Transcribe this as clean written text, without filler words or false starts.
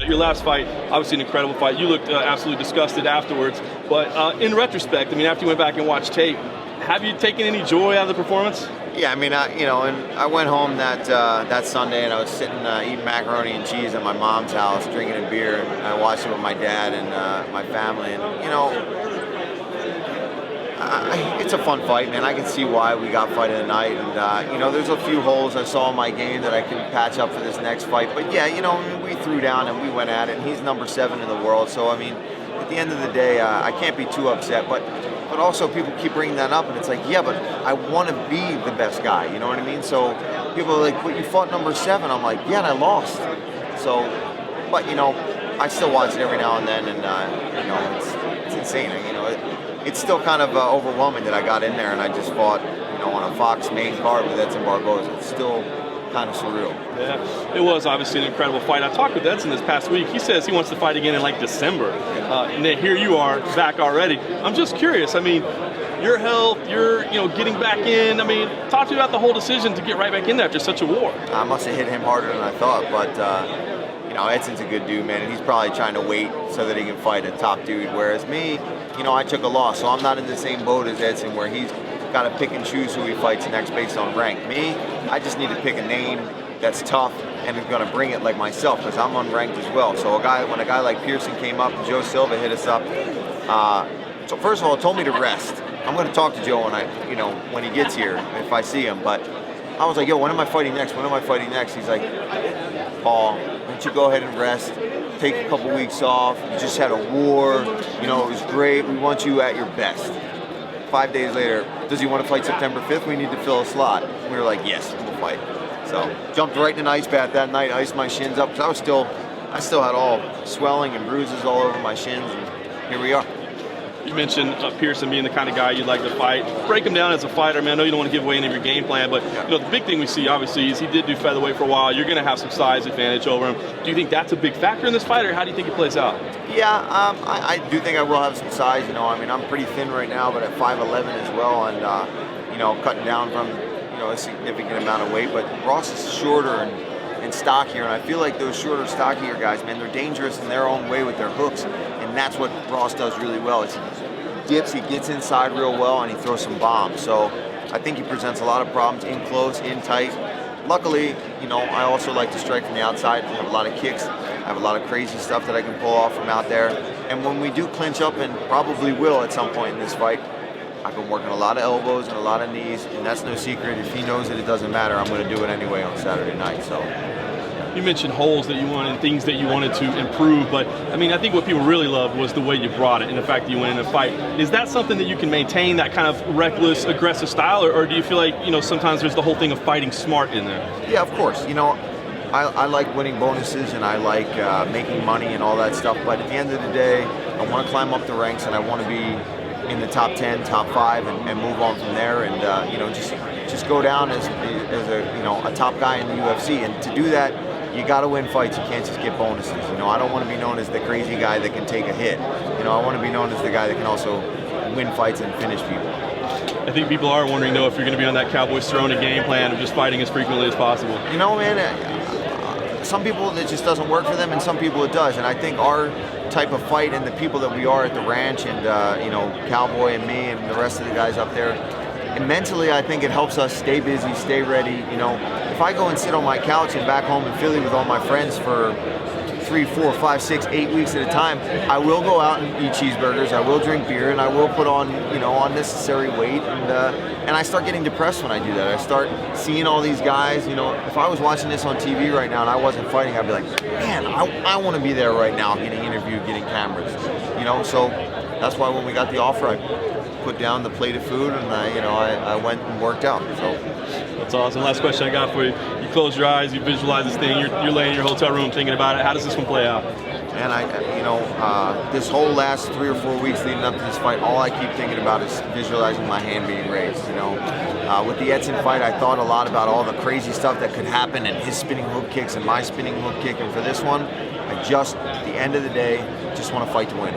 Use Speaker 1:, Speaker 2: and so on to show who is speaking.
Speaker 1: your last fight, obviously an incredible fight. You looked absolutely disgusted afterwards. But in retrospect, I mean, after you went back and watched tape, have you taken any joy out of the performance?
Speaker 2: Yeah, I mean, and I went home that Sunday, and I was sitting eating macaroni and cheese at my mom's house, drinking a beer, and I watched it with my dad and my family, and it's a fun fight, man. I can see why we got fight of the night, and there's a few holes I saw in my game that I can patch up for this next fight. But yeah, we threw down and we went at it, and he's number 7 in the world. So I mean, at the end of the day, I can't be too upset. But also people keep bringing that up, and it's like, yeah, but I want to be the best guy. You know what I mean? So people are like, "But you fought number 7." I'm like, yeah, and I lost. So, but I still watch it every now and then, and it's insane. It's still kind of overwhelming that I got in there and I just fought, on a Fox main card with Edson Barboza. It's still kind of surreal.
Speaker 1: Yeah, it was obviously an incredible fight. I talked with Edson this past week. He says he wants to fight again in like December. And then here you are back already. I'm just curious. I mean, your health, you're getting back in. I mean, talk to me about the whole decision to get right back in there after such a war.
Speaker 2: I must have hit him harder than I thought, but Edson's a good dude, man, and he's probably trying to wait so that he can fight a top dude. Whereas me, I took a loss, so I'm not in the same boat as Edson where he's got to pick and choose who he fights next based on rank. Me, I just need to pick a name that's tough and is going to bring it like myself because I'm unranked as well. So when a guy like Pearson came up and Joe Silva hit us up, so first of all, it told me to rest. I'm going to talk to Joe when he gets here if I see him. But I was like, yo, when am I fighting next? When am I fighting next? He's like, Paul, why don't you go ahead and rest? Take a couple weeks off. You just had a war. It was great. We want you at your best. 5 days later, does he want to fight September 5th? We need to fill a slot. We were like, yes, we'll fight. So jumped right in an ice bath that night, iced my shins up because I still had all swelling and bruises all over my shins, and here we are.
Speaker 1: You mentioned Pearson being the kind of guy you'd like to fight. Break him down as a fighter, man. I know you don't want to give away any of your game plan, but the big thing we see, obviously, is he did do featherweight for a while. You're going to have some size advantage over him. Do you think that's a big factor in this fight, or how do you think it plays out?
Speaker 2: Yeah, I do think I will have some size. I'm pretty thin right now, but at 5'11" as well, and cutting down from a significant amount of weight. But Ross is shorter and stockier, and I feel like those shorter, stockier guys, man, they're dangerous in their own way with their hooks, and that's what Ross does really well. He dips, he gets inside real well, and he throws some bombs. So I think he presents a lot of problems in close, in tight. Luckily, I also like to strike from the outside. I have a lot of kicks. I have a lot of crazy stuff that I can pull off from out there. And when we do clinch up, and probably will at some point in this fight, I've been working a lot of elbows and a lot of knees, and that's no secret. If he knows it doesn't matter, I'm going to do it anyway on Saturday night. So.
Speaker 1: You mentioned holes that you wanted and things that you wanted to improve, but I mean, I think what people really loved was the way you brought it and the fact that you went in a fight. Is that something that you can maintain, that kind of reckless, aggressive style, or do you feel like, sometimes there's the whole thing of fighting smart in there?
Speaker 2: Yeah, of course. I like winning bonuses and I like making money and all that stuff, but at the end of the day, I want to climb up the ranks and I want to be in the top 10, top 5, and move on from there, and just go down as a top guy in the UFC. And to do that, you got to win fights. You can't just get bonuses. I don't want to be known as the crazy guy that can take a hit. I want to be known as the guy that can also win fights and finish people.
Speaker 1: I think people are wondering, though, if you're going to be on that Cowboys throwing a game plan of just fighting as frequently as possible.
Speaker 2: Man, some people it just doesn't work for them, and some people it does. And I think our type of fight and the people that we are at the ranch, and Cowboy and me and the rest of the guys up there, and mentally, I think it helps us stay busy, stay ready. If I go and sit on my couch and back home in Philly with all my friends for 3, 4, 5, 6, 8 weeks at a time, I will go out and eat cheeseburgers, I will drink beer, and I will put on, unnecessary weight, and I start getting depressed when I do that. I start seeing all these guys, if I was watching this on TV right now and I wasn't fighting, I'd be like, man, I want to be there right now, getting interviewed, getting cameras, so that's why when we got the offer, I put down the plate of food and I went and worked out. So
Speaker 1: that's awesome. Last question I got for you. You close your eyes, you visualize this thing, you're laying in your hotel room thinking about it. How does this one play out?
Speaker 2: And this whole last 3 or 4 weeks leading up to this fight, all I keep thinking about is visualizing my hand being raised. With the Edson fight, I thought a lot about all the crazy stuff that could happen and his spinning hook kicks and my spinning hook kick. And for this one, at the end of the day, just want to fight to win.